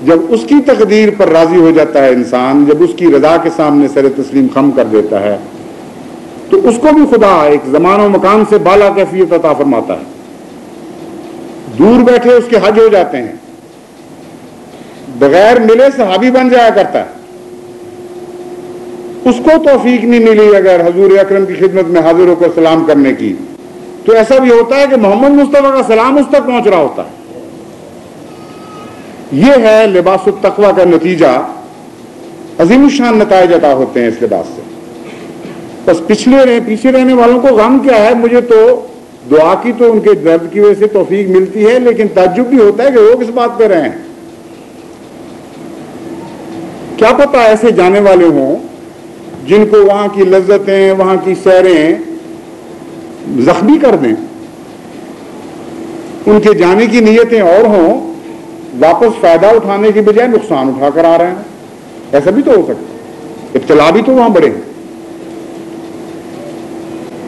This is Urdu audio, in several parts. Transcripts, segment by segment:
جب اس کی تقدیر پر راضی ہو جاتا ہے انسان، جب اس کی رضا کے سامنے سر تسلیم خم کر دیتا ہے، تو اس کو بھی خدا ایک زمان و مکان سے بالا کیفیت عطا فرماتا ہے. دور بیٹھے اس کے حج ہو جاتے ہیں، بغیر ملے صحابی بن جایا کرتا ہے. اس کو توفیق نہیں ملی اگر حضور اکرم کی خدمت میں حاضر ہو کر سلام کرنے کی، تو ایسا بھی ہوتا ہے کہ محمد مصطفیٰ کا سلام اس تک پہنچ رہا ہوتا ہے. یہ ہے لباس التقویٰ کا نتیجہ. عظیم الشان نتائج عطا ہوتے ہیں اس لباس سے. بس پیچھے رہنے والوں کو غم کیا ہے؟ مجھے تو دعا کی تو ان کے درد کی وجہ سے توفیق ملتی ہے، لیکن تعجب بھی ہوتا ہے کہ وہ کس بات پہ رہے ہیں. کیا پتہ ایسے جانے والے ہوں جن کو وہاں کی لذتیں، وہاں کی سیریں زخمی کر دیں، ان کے جانے کی نیتیں اور ہوں، واپس فائدہ اٹھانے کی بجائے نقصان اٹھا کر آ رہے ہیں. ایسا بھی تو ہو سکتا ہے. ابتلا بھی تو وہاں بڑے ہیں.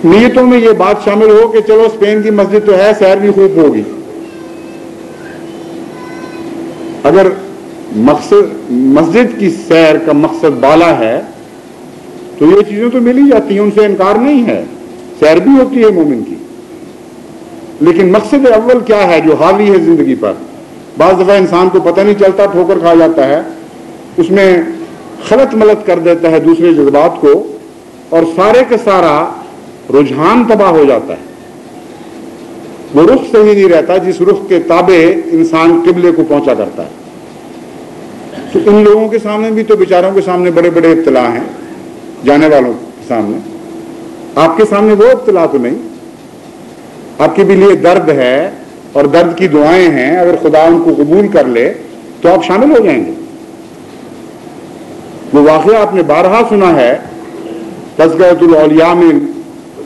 نیتوں میں یہ بات شامل ہو کہ چلو اسپین کی مسجد تو ہے، سیر بھی خوب ہوگی. اگر مسجد کی سیر کا مقصد بالا ہے تو یہ چیزیں تو مل ہی جاتی ہیں، ان سے انکار نہیں ہے. سیر بھی ہوتی ہے مومن کی، لیکن مقصد اول کیا ہے جو حاوی ہے زندگی پر؟ بعض دفعہ انسان کو پتہ نہیں چلتا، ٹھوکر کھا جاتا ہے، اس میں خلط ملط کر دیتا ہے دوسرے جذبات کو، اور سارے کا سارا رجحان تباہ ہو جاتا ہے. وہ رخ صحیح نہیں رہتا جس رخ کے تابع انسان قبلے کو پہنچا کرتا ہے. تو ان لوگوں کے سامنے بھی تو بیچاروں کے سامنے بڑے بڑے ابتلا ہیں، جانے والوں کے سامنے. آپ کے سامنے وہ ابتلا تو نہیں، آپ کے بھی لیے درد ہے اور درد کی دعائیں ہیں. اگر خدا ان کو قبول کر لے تو آپ شامل ہو جائیں گے. وہ واقعہ آپ نے بارہا سنا ہے، تذکرۃ الاولیاء میں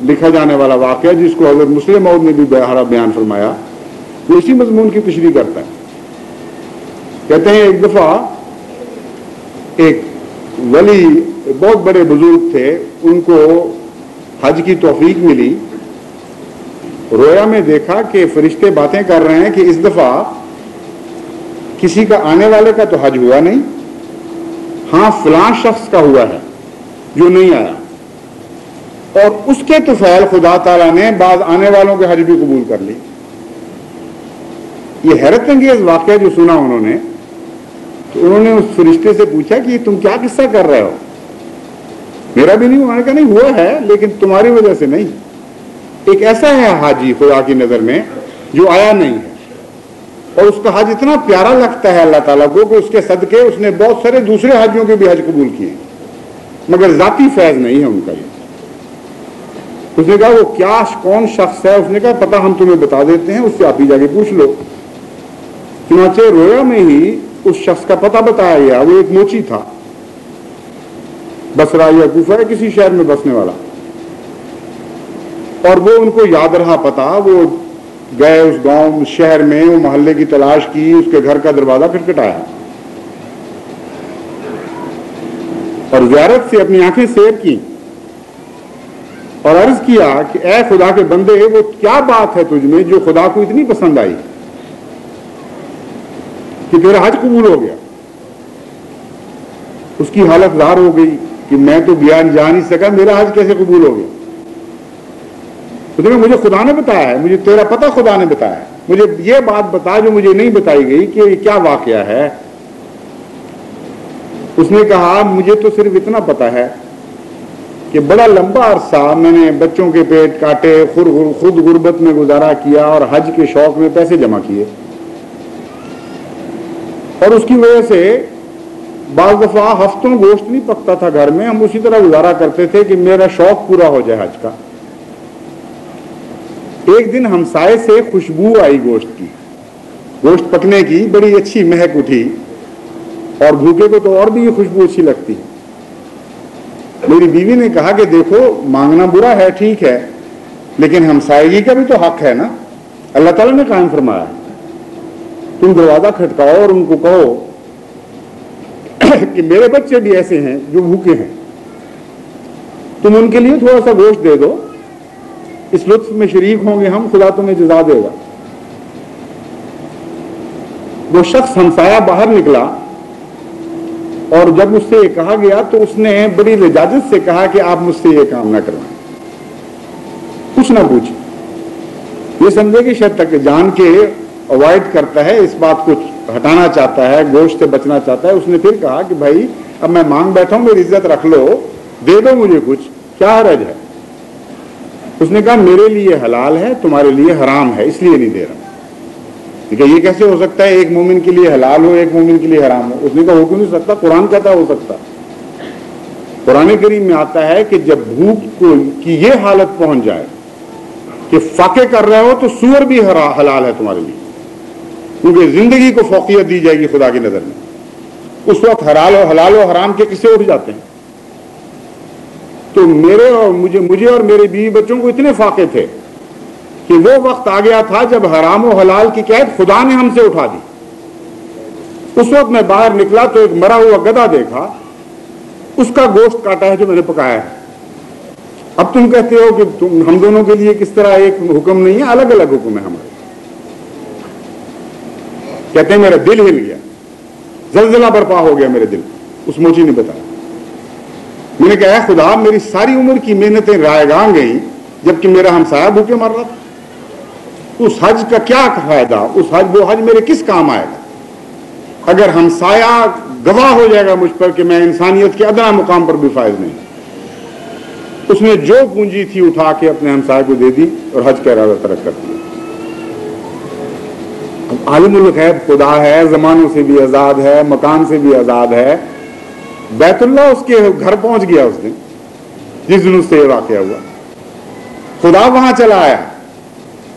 لکھا جانے والا واقعہ، جس کو حضرت مسلم موعود نے بھی بارہا بیان فرمایا. وہ اسی مضمون کی تشریح کرتا ہے. کہتے ہیں ایک دفعہ ایک ولی، بہت بڑے بزرگ تھے، ان کو حج کی توفیق ملی. رویا میں دیکھا کہ فرشتے باتیں کر رہے ہیں کہ اس دفعہ کسی کا آنے والے کا تو حج ہوا نہیں، ہاں فلاں شخص کا ہوا ہے جو نہیں آیا، اور اس کے طفیل خدا تعالیٰ نے بعض آنے والوں کے حج بھی قبول کر لی. یہ حیرت انگیز واقعہ جو سنا انہوں نے، تو انہوں نے اس فرشتے سے پوچھا کہ تم کیا قصہ کر رہے ہو؟ میرا بھی نہیں. انہوں نے کہا نہیں ہوا ہے، لیکن تمہاری وجہ سے نہیں. ایک ایسا ہے حاجی خدا کی نظر میں جو آیا نہیں ہے، اور اس کا حج اتنا پیارا لگتا ہے اللہ تعالیٰ کو کہ اس کے صدقے اس نے بہت سارے دوسرے حاجیوں کے بھی حج قبول کیے، مگر ذاتی فیض نہیں ہے ان کا. یہ اس نے کہا وہ کیا کون شخص ہے؟ اس نے کہا پتہ ہم تمہیں بتا دیتے ہیں، اس سے آپ ہی جا کے پوچھ لو. چنانچہ رویا میں ہی اس شخص کا پتہ بتایا گیا. وہ ایک موچی تھا، بصرہ یا کوفہ کسی شہر میں بسنے والا، اور وہ ان کو یاد رہا پتہ. وہ گئے اس گاؤں شہر میں، وہ محلے کی تلاش کی، اس کے گھر کا دروازہ کھٹکھٹایا اور زیارت سے اپنی آنکھیں سیر کی اور عرض کیا کہ اے خدا کے بندے، وہ کیا بات ہے تجھ میں جو خدا کو اتنی پسند آئی کہ تیرا حج قبول ہو گیا؟ اس کی حالت ظاہر ہو گئی کہ میں تو بیان جا نہیں سکا، میرا حج کیسے قبول ہو گیا؟ مجھے خدا نے بتایا ہے، مجھے تیرا پتہ خدا نے بتایا ہے، مجھے یہ بات بتا جو مجھے نہیں بتائی گئی کہ یہ کیا واقعہ ہے. اس نے کہا مجھے تو صرف اتنا پتا ہے کہ بڑا لمبا عرصہ میں نے بچوں کے پیٹ کاٹے، خود غربت میں گزارا کیا اور حج کے شوق میں پیسے جمع کیے، اور اس کی وجہ سے بعض دفعہ ہفتوں گوشت نہیں پکتا تھا گھر میں. ہم اسی طرح گزارا کرتے تھے کہ میرا شوق پورا ہو جائے حج کا. ایک دن ہمسائے سے خوشبو آئی گوشت کی، گوشت پکنے کی بڑی اچھی مہک اٹھی، اور بھوکے کو تو اور بھی یہ خوشبو اچھی لگتی. میری بیوی نے کہا کہ دیکھو مانگنا برا ہے، ٹھیک ہے، لیکن ہمسائیگی کا بھی تو حق ہے نا، اللہ تعالیٰ نے قائم فرمایا. تم دروازہ کھٹکاؤ اور ان کو کہو کہ میرے بچے بھی ایسے ہیں جو بھوکے ہیں، تم ان کے لیے تھوڑا سا گوشت دے دو، اس لطف میں شریک ہوں گے ہم، خدا تمہیں جزا دے گا. وہ شخص ہمسایہ باہر نکلا اور جب اس سے یہ کہا گیا تو اس نے بڑی لجاجت سے کہا کہ آپ مجھ سے یہ کام نہ کروائیں، کچھ نہ پوچھ. یہ سمجھے کہ شاید تک جان کے اوائڈ کرتا ہے، اس بات کو ہٹانا چاہتا ہے، گوشت سے بچنا چاہتا ہے. اس نے پھر کہا کہ بھائی اب میں مانگ بیٹھا ہوں، میری عزت رکھ لو، دے دو مجھے کچھ، کیا حرج ہے. اس نے کہا میرے لیے حلال ہے، تمہارے لیے حرام ہے، اس لیے نہیں دے رہا. کہ یہ کیسے ہو سکتا ہے ایک مومن کے لیے حلال ہو ایک مومن کے لیے حرام ہو؟ اس نے کہا ہو کیوں نہیں سکتا، قرآن کہتا ہو سکتا. قرآن کریم میں آتا ہے کہ جب بھوک کی یہ حالت پہنچ جائے کہ فاقے کر رہے ہو تو سور بھی حلال ہے تمہارے لیے، کیونکہ زندگی کو فوقیت دی جائے گی خدا کی نظر میں. اس وقت حلال و حرام کے قصے اٹھ جاتے ہیں. تو مجھے اور میرے بیوی بچوں کو اتنے فاقے تھے کہ وہ وقت آ گیا تھا جب حرام و حلال کی قید خدا نے ہم سے اٹھا دی. اس وقت میں باہر نکلا تو ایک مرا ہوا گدھا دیکھا، اس کا گوشت کاٹا ہے جو میں نے پکایا ہے. اب تم کہتے ہو کہ ہم دونوں کے لیے کس طرح ایک حکم نہیں ہے، الگ الگ حکم ہے ہمارے. کہتے ہیں میرا دل ہل گیا، زلزلہ برپا ہو گیا میرے دل. اس موچی نے بتایا. میں نے کہا اے خدا، میری ساری عمر کی محنتیں رائے گاں گئیں جبکہ میرا ہمسایہ بھوکے مر رہا تھا. اس حج کا کیا فائدہ؟ وہ حج میرے کس کام آئے گا اگر ہمسایہ گواہ ہو جائے گا مجھ پر کہ میں انسانیت کے ادنا مقام پر بھی فائز نہیں. اس نے جو پونجی تھی اٹھا کے اپنے ہمسایہ کو دے دی اور حج کا ارادہ ترک کر دیا. عالم الغیب خدا ہے، زمانوں سے بھی آزاد ہے، مکان سے بھی آزاد ہے. بیت اللہ اس کے گھر پہنچ گیا اس دن جس دن اس سے یہ واقعہ ہوا. خدا وہاں چلا آیا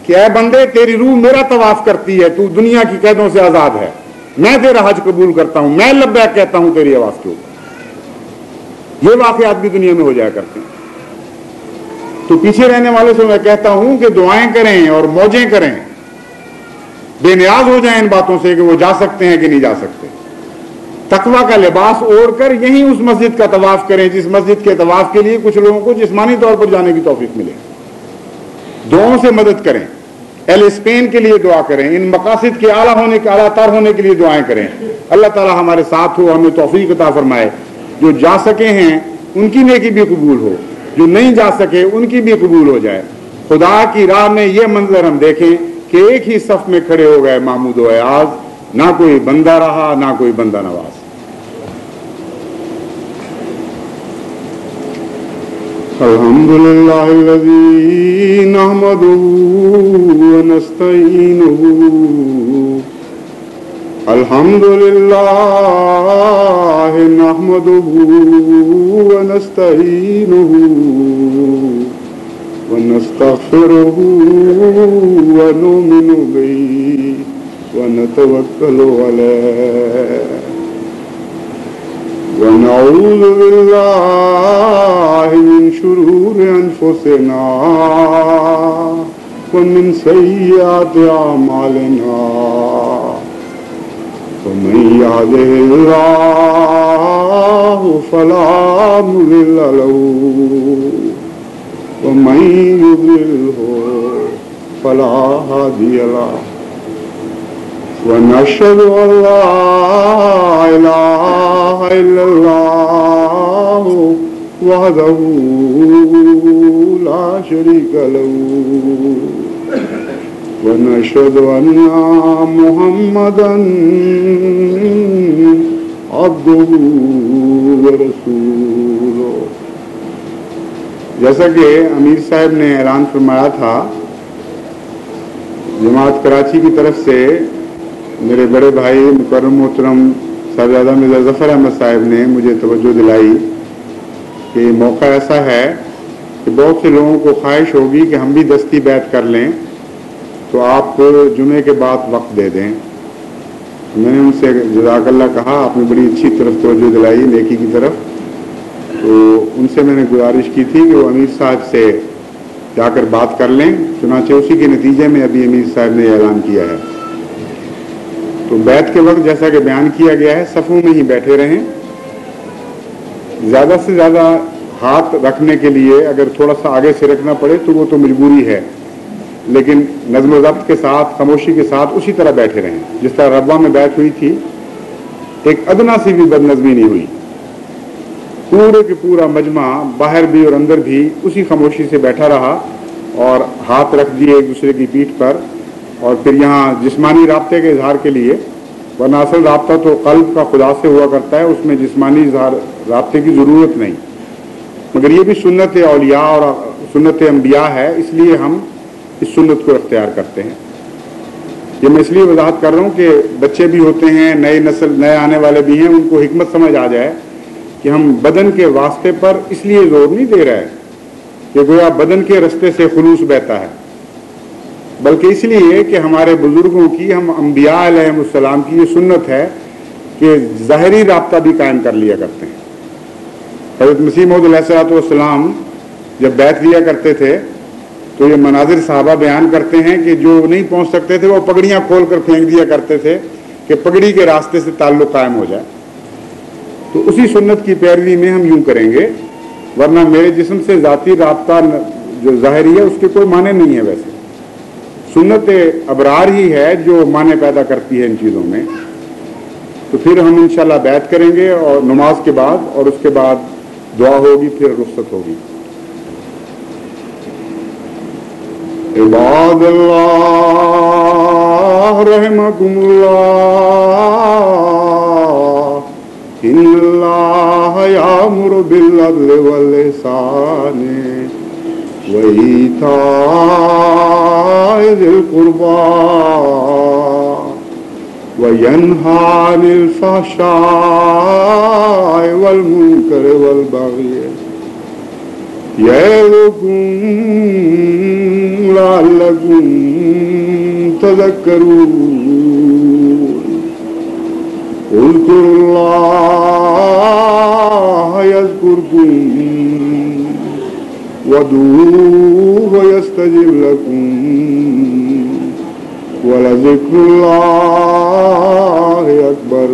کہ اے بندے تیری روح میرا طواف کرتی ہے، تو دنیا کی قیدوں سے آزاد ہے، میں تیرا حج قبول کرتا ہوں، میں لبیک کہتا ہوں تیری آواز کے اوپر. یہ واقعات بھی دنیا میں ہو جایا کرتے ہیں. تو پیچھے رہنے والوں سے میں کہتا ہوں کہ دعائیں کریں اور موجیں کریں، بے نیاز ہو جائیں ان باتوں سے کہ وہ جا سکتے ہیں کہ نہیں جا سکتے. تقویٰ کا لباس اوڑھ کر یہیں اس مسجد کا طواف کریں جس مسجد کے طواف کے لیے کچھ لوگوں کو جسمانی طور پر جانے کی توفیق ملے. دعاؤں سے مدد کریں، اہل اسپین کے لیے دعا کریں، ان مقاصد کے اعلیٰ تر ہونے کے لیے دعائیں کریں. اللہ تعالی ہمارے ساتھ ہو، ہمیں توفیق عطا فرمائے. جو جا سکے ہیں ان کی نیکی بھی قبول ہو، جو نہیں جا سکے ان کی بھی قبول ہو جائے. خدا کی راہ میں یہ منظر ہم دیکھیں کہ ایک ہی صف میں کھڑے ہو گئے محمود و ایاز، نہ کوئی بندہ رہا نہ کوئی بندہ نواز. الحمدللہ الذی نحمدہ ونستعینہ، الحمدللہ نحمدہ ونستعینہ ونستغفرہ ونؤمن بہ ونتوکل علیہ ونعوذ باللہ من شرور انفسنا ومن سیئات اعمالنا، ومن یہدہ اللہ فلا مضل له ومن يضلله فلا هادي له، ونشهد أن لا إله إلا الله وحده لا شريك له، ونشهد أن محمدا عبده ورسوله. جیسا کہ امیر صاحب نے اعلان فرمایا تھا، جماعت کراچی کی طرف سے میرے بڑے بھائی مکرم محترم صاحبزادہ مرزا ظفر احمد صاحب نے مجھے توجہ دلائی کہ موقع ایسا ہے کہ بہت سے لوگوں کو خواہش ہوگی کہ ہم بھی دستی بیعت کر لیں تو آپ کو جمعے کے بعد وقت دے دیں. میں نے ان سے جزاک اللہ کہا، آپ نے بڑی اچھی طرف توجہ دلائی نیکی کی طرف. تو ان سے میں نے گزارش کی تھی کہ وہ امیر صاحب سے جا کر بات کر لیں. چنانچہ اسی کے نتیجے میں ابھی امیر صاحب نے اعلان کیا ہے. تو بیعت کے وقت جیسا کہ بیان کیا گیا ہے صفوں میں ہی بیٹھے رہیں. زیادہ سے زیادہ ہاتھ رکھنے کے لیے اگر تھوڑا سا آگے سے رکھنا پڑے تو وہ تو مجبوری ہے، لیکن نظم و ضبط کے ساتھ، خاموشی کے ساتھ اسی طرح بیٹھے رہیں جس طرح ربوہ میں بیعت ہوئی تھی. ایک ادنا سی بھی بد نظمی نہیں ہوئی. پورے کے پورا مجمع باہر بھی اور اندر بھی اسی خاموشی سے بیٹھا رہا اور ہاتھ رکھ دیے ایک دوسرے کی پیٹھ پر. اور پھر یہاں جسمانی رابطے کے اظہار کے لیے، ورنہ اصل رابطہ تو قلب کا خدا سے ہوا کرتا ہے، اس میں جسمانی اظہار رابطے کی ضرورت نہیں. مگر یہ بھی سنت اولیاء اور سنت انبیاء ہے، اس لیے ہم اس سنت کو اختیار کرتے ہیں. یہ میں اس لیے وضاحت کر رہا ہوں کہ بچے بھی ہوتے ہیں، نئے آنے والے بھی ہیں، ان کو حکمت سمجھ آ جائے کہ ہم بدن کے واسطے پر اس لیے زور نہیں دے رہے کہ گویا بدن کے رستے سے خلوص بہتا ہے، بلکہ اس لیے کہ ہمارے بزرگوں کی، ہم انبیاء علیہ السلام کی یہ سنت ہے کہ ظاہری رابطہ بھی قائم کر لیا کرتے ہیں. حضرت مسیح موعود علیہ السلام جب بیعت لیا کرتے تھے تو یہ مناظر صحابہ بیان کرتے ہیں کہ جو نہیں پہنچ سکتے تھے وہ پگڑیاں کھول کر پھینک دیا کرتے تھے کہ پگڑی کے راستے سے تعلق قائم ہو جائے. تو اسی سنت کی پیروی میں ہم یوں کریں گے، ورنہ میرے جسم سے ذاتی رابطہ جو ظاہری ہے اس کے کوئی معنی نہیں ہے. ویسے سنت ابرار ہی ہے جو معنی پیدا کرتی ہے ان چیزوں میں. تو پھر ہم انشاءاللہ بیعت کریں گے اور نماز کے بعد، اور اس کے بعد دعا ہوگی، پھر رخصت ہوگی. عباد اللہ رحمکم اللہ، ان اللہ یامر بالعدل والاحسان وایتاء ذی القربی وینہی عن الفحشاء والمنکر والبغی یعظکم لعلکم تذکرون. اذکروا اللہ یذکرکم وادعوہ یستجب لکم ولذکر اللہ اکبر.